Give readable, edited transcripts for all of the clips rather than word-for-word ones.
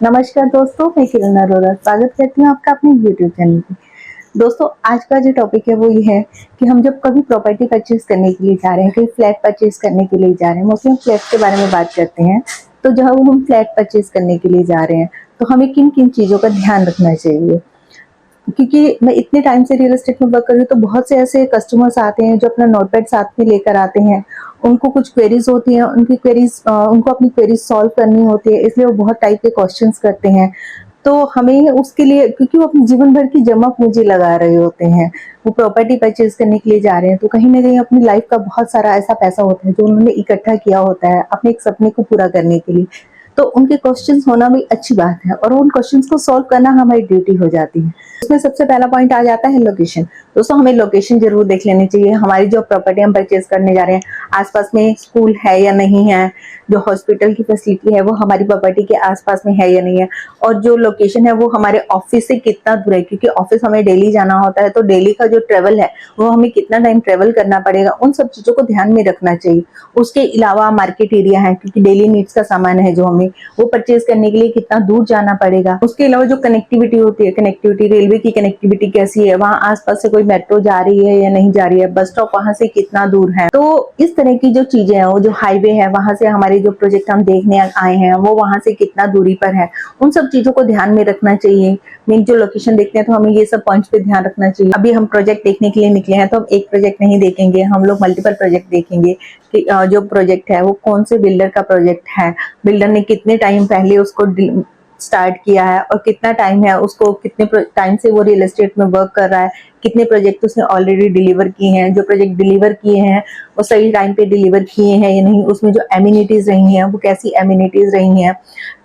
नमस्कार दोस्तों, मैं किरण अरोरा स्वागत करती हूँ आपका अपने YouTube चैनल पे। दोस्तों, आज का जो टॉपिक है वो ये है कि हम जब कभी प्रॉपर्टी परचेज करने के लिए जा रहे हैं, कहीं फ्लैट परचेज करने के लिए जा रहे हैं, मोस्टली हम फ्लैट के बारे में बात करते हैं। तो जब हम फ्लैट परचेज करने के लिए जा रहे हैं तो हमें किन किन चीज़ों का ध्यान रखना चाहिए। क्योंकि मैं इतने टाइम से रियल एस्टेट में वर्क कर रही हूँ, तो बहुत से ऐसे कस्टमर्स आते हैं जो अपना नोटपैड साथ में लेकर आते हैं। उनको कुछ क्वेरीज होती हैं, उनको अपनी क्वेरीज सॉल्व करनी होती है, इसलिए वो बहुत टाइप के क्वेश्चंस करते हैं। तो हमें उसके लिए, क्योंकि वो अपने जीवन भर की जमा पूंजी लगा रहे होते हैं, वो प्रॉपर्टी परचेज करने के लिए जा रहे हैं, तो कहीं ना कहीं अपनी लाइफ का बहुत सारा ऐसा पैसा होता है जो उन्होंने इकट्ठा किया होता है अपने एक सपने को पूरा करने के लिए। तो उनके क्वेश्चंस होना भी अच्छी बात है और उन क्वेश्चंस को सॉल्व करना हमारी ड्यूटी हो जाती है। उसमें सबसे पहला पॉइंट आ जाता है लोकेशन। दोस्तों, हमें लोकेशन जरूर देख लेनी चाहिए। हमारी जो प्रॉपर्टी हम परचेज करने जा रहे हैं, आसपास में स्कूल है या नहीं है, जो हॉस्पिटल की फैसिलिटी है वो हमारी प्रॉपर्टी के आसपास में है या नहीं है, और जो लोकेशन है वो हमारे ऑफिस से कितना दूर है, क्योंकि ऑफिस हमें डेली जाना होता है, तो डेली का जो ट्रेवल है वो हमें कितना टाइम ट्रेवल करना पड़ेगा, उन सब चीजों को ध्यान में रखना चाहिए। उसके अलावा मार्केट एरिया है, क्योंकि डेली नीड्स का सामान है जो हमें वो परचेज करने के लिए कितना दूर जाना पड़ेगा। उसके अलावा जो कनेक्टिविटी होती है, कनेक्टिविटी रेलवे की कनेक्टिविटी कैसी है, वहाँ आसपास से कोई मेट्रो जा रही है या नहीं जा रही है, बस स्टॉप वहां से कितना दूर है। तो इस तरह की जो चीजें हैं, वो जो हाईवे है वहां से हमारे जो प्रोजेक्ट हम देखने आए हैं वो वहां से कितना दूरी पर है, उन सब चीजों को ध्यान में रखना चाहिए। मीन जो लोकेशन देखते हैं तो हमें ये सब पॉइंट्स पे ध्यान रखना चाहिए। अभी हम प्रोजेक्ट देखने के लिए निकले हैं तो हम एक प्रोजेक्ट नहीं देखेंगे, हम लोग मल्टीपल प्रोजेक्ट देखेंगे कि जो प्रोजेक्ट है वो कौन से बिल्डर का प्रोजेक्ट है, बिल्डर ने कितने टाइम पहले उसको स्टार्ट किया है और कितना टाइम है उसको, कितने टाइम से वो रियल एस्टेट में वर्क कर रहा है, कितने प्रोजेक्ट उसने ऑलरेडी डिलीवर किए हैं, जो प्रोजेक्ट डिलीवर किए हैं वो सही टाइम पे डिलीवर किए हैं या नहीं, उसमें जो एमिनिटीज रही हैं वो कैसी एमिनिटीज रही हैं।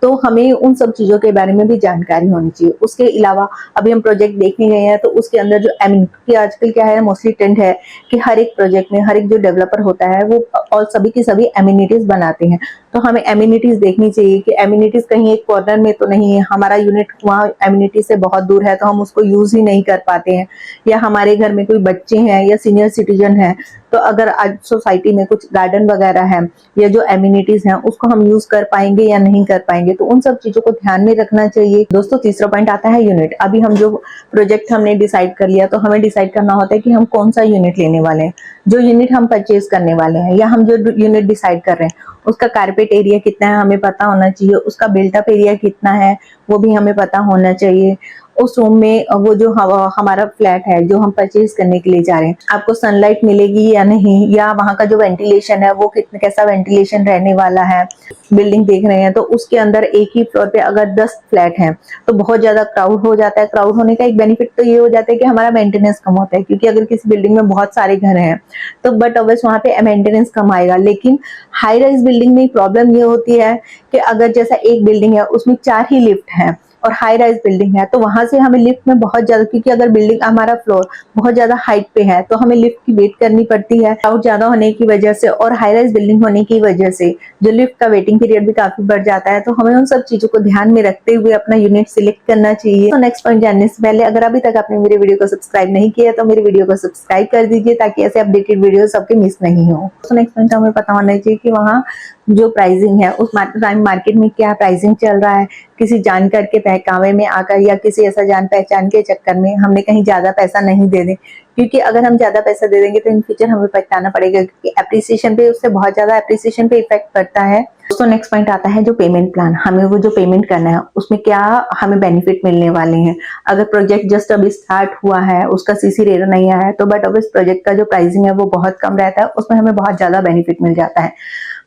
तो हमें उन सब चीजों के बारे में भी जानकारी होनी चाहिए। उसके अलावा अभी हम प्रोजेक्ट देखने गए हैं तो उसके अंदर जो एमिनिटी, आजकल क्या है मोस्टली ट्रेंड है कि हर एक प्रोजेक्ट में हर एक जो डेवलपर होता है वो और सभी की सभी एमिनिटीज बनाते हैं। तो हमें एमिनिटीज देखनी चाहिए कि एमिनिटीज कहीं एक कॉर्नर में तो नहीं है, हमारा यूनिट वहाँ एमिनिटी से बहुत दूर है तो हम उसको यूज ही नहीं कर पाते हैं, या हमारे घर में कोई बच्चे हैं या सीनियर सिटीजन है, तो अगर आज सोसाइटी में कुछ गार्डन वगैरह है या जो एमिनिटीज हैं उसको हम यूज कर पाएंगे या नहीं कर पाएंगे, तो उन सब चीजों को ध्यान में रखना चाहिए। दोस्तों, तीसरा पॉइंट आता है यूनिट। अभी हम जो प्रोजेक्ट हमने डिसाइड कर लिया तो हमें डिसाइड करना होता है कि हम कौन सा यूनिट लेने वाले हैं, जो यूनिट हम परचेज करने वाले हैं, या हम जो यूनिट डिसाइड कर रहे हैं उसका कारपेट एरिया कितना है हमें पता होना चाहिए, उसका बिल्टअप एरिया कितना है वो भी हमें पता होना चाहिए। उस रूम में वो जो हमारा फ्लैट है जो हम परचेज करने के लिए जा रहे हैं, आपको सनलाइट मिलेगी या नहीं, या वहाँ का जो वेंटिलेशन है वो कितना कैसा वेंटिलेशन रहने वाला है। बिल्डिंग देख रहे हैं तो उसके अंदर एक ही फ्लोर पे अगर 10 फ्लैट हैं तो बहुत ज्यादा क्राउड हो जाता है। क्राउड होने का एक बेनिफिट तो ये हो जाता है कि हमारा मेंटेनेंस कम होता है, क्योंकि अगर किसी बिल्डिंग में बहुत सारे घर हैं तो बट ऑब्वियस वहाँ पे मेंटेनेंस कम आएगा। लेकिन हाई राइज बिल्डिंग में प्रॉब्लम ये होती है कि अगर जैसा एक बिल्डिंग है उसमें 4 ही लिफ्ट हैं और हाई राइज बिल्डिंग है तो वहां से हमें लिफ्ट में बहुत ज्यादा, क्योंकि अगर बिल्डिंग हमारा फ्लोर बहुत ज्यादा हाइट पे है तो हमें लिफ्ट की वेट करनी पड़ती है, क्राउड ज्यादा होने की वजह से और हाई राइज बिल्डिंग होने की वजह से जो लिफ्ट का वेटिंग पीरियड भी काफी बढ़ जाता है। तो हमें उन सब चीजों को ध्यान में रखते हुए अपना यूनिट सिलेक्ट करना चाहिए। तो नेक्स्ट पॉइंट जानने से पहले अगर अभी तक आपने मेरे वीडियो को सब्सक्राइब नहीं किया तो मेरे वीडियो को सब्सक्राइब कर दीजिए ताकि ऐसे अपडेटेड वीडियो सबके मिस नहीं हो। तो नेक्स्ट पॉइंट हमें पता होना चाहिए कि वहाँ जो प्राइसिंग है उस मार्केट में क्या प्राइसिंग चल रहा है। किसी जानकर के बहकावे में आकर या किसी ऐसा जान पहचान के चक्कर में हमने कहीं ज्यादा पैसा नहीं दे दें, क्योंकि अगर हम ज्यादा पैसा दे देंगे तो इन फ्यूचर हमें पछताना पड़ेगा, क्योंकि एप्रिसिएशन पे, उससे बहुत ज्यादा एप्रिसिएशन पे इफेक्ट पड़ता है। दोस्तों, नेक्स्ट पॉइंट आता है जो पेमेंट प्लान। हमें वो जो पेमेंट करना है उसमें क्या हमें बेनिफिट मिलने वाले हैं। अगर प्रोजेक्ट जस्ट अभी स्टार्ट हुआ है, उसका सीसी रेट नहीं आया है, तो बट अब इस प्रोजेक्ट का जो प्राइसिंग है वो बहुत कम रहता है, उसमें हमें बहुत ज्यादा बेनिफिट मिल जाता है।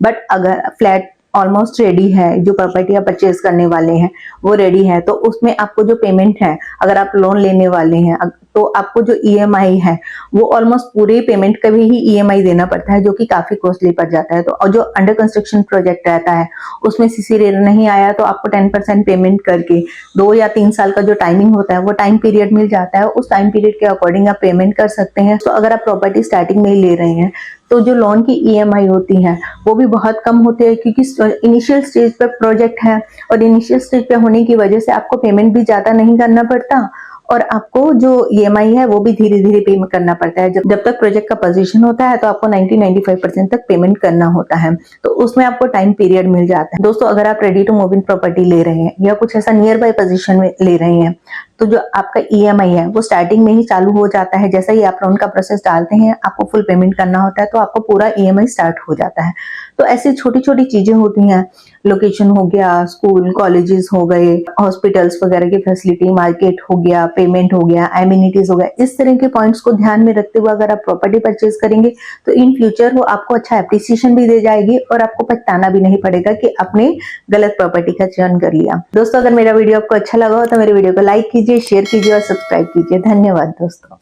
बट अगर फ्लैट ऑलमोस्ट रेडी है, जो प्रॉपर्टी आप परचेज करने वाले हैं वो रेडी है, तो उसमें आपको जो पेमेंट है, अगर आप लोन लेने वाले हैं तो आपको जो ईएमआई है वो ऑलमोस्ट पूरे पेमेंट का भी ही ईएमआई देना पड़ता है, जो कि काफी कॉस्टली पड़ जाता है। तो और जो अंडर कंस्ट्रक्शन प्रोजेक्ट रहता है उसमें सीसी रेट नहीं आया तो आपको 10% पेमेंट करके 2 या 3 साल का जो टाइमिंग होता है वो टाइम पीरियड मिल जाता है, उस टाइम पीरियड के अकॉर्डिंग आप पेमेंट कर सकते हैं। तो अगर आप प्रॉपर्टी स्टार्टिंग में ही ले रहे हैं तो जो लोन की ईएमआई होती है वो भी बहुत कम होती है, क्योंकि इनिशियल स्टेज पे प्रोजेक्ट है और इनिशियल स्टेज पे होने की वजह से आपको पेमेंट भी ज्यादा नहीं करना पड़ता और आपको जो ईएमआई है वो भी धीरे धीरे पे करना पड़ता है। जब तक प्रोजेक्ट का पोजीशन होता है तो आपको 90-95% तक पेमेंट करना होता है, तो उसमें आपको टाइम पीरियड मिल जाता है। दोस्तों, अगर आप ready to move in property ले रहे हैं या कुछ ऐसा नियर बाय पोजीशन में ले रहे हैं, तो जो आपका ईएमआई है वो स्टार्टिंग में ही चालू हो जाता है। जैसा ही आप लोन का प्रोसेस डालते हैं, आपको फुल पेमेंट करना होता है, तो आपको पूरा ईएमआई स्टार्ट हो जाता है। तो ऐसी छोटी छोटी चीजें होती हैं, लोकेशन हो गया, स्कूल कॉलेजेस हो गए, हॉस्पिटल्स वगैरह की फैसिलिटी, मार्केट हो गया, पेमेंट हो गया, एमिनिटीज हो गया, इस तरह के पॉइंट्स को ध्यान में रखते हुए अगर आप प्रॉपर्टी परचेज करेंगे तो इन फ्यूचर वो आपको अच्छा एप्रिसिएशन भी दे जाएगी और आपको पछताना भी नहीं पड़ेगा कि आपने गलत प्रॉपर्टी का चयन कर लिया। दोस्तों, अगर मेरा वीडियो आपको अच्छा लगा हो तो मेरे वीडियो को लाइक कीजिए, शेयर कीजिए और सब्सक्राइब कीजिए। धन्यवाद दोस्तों।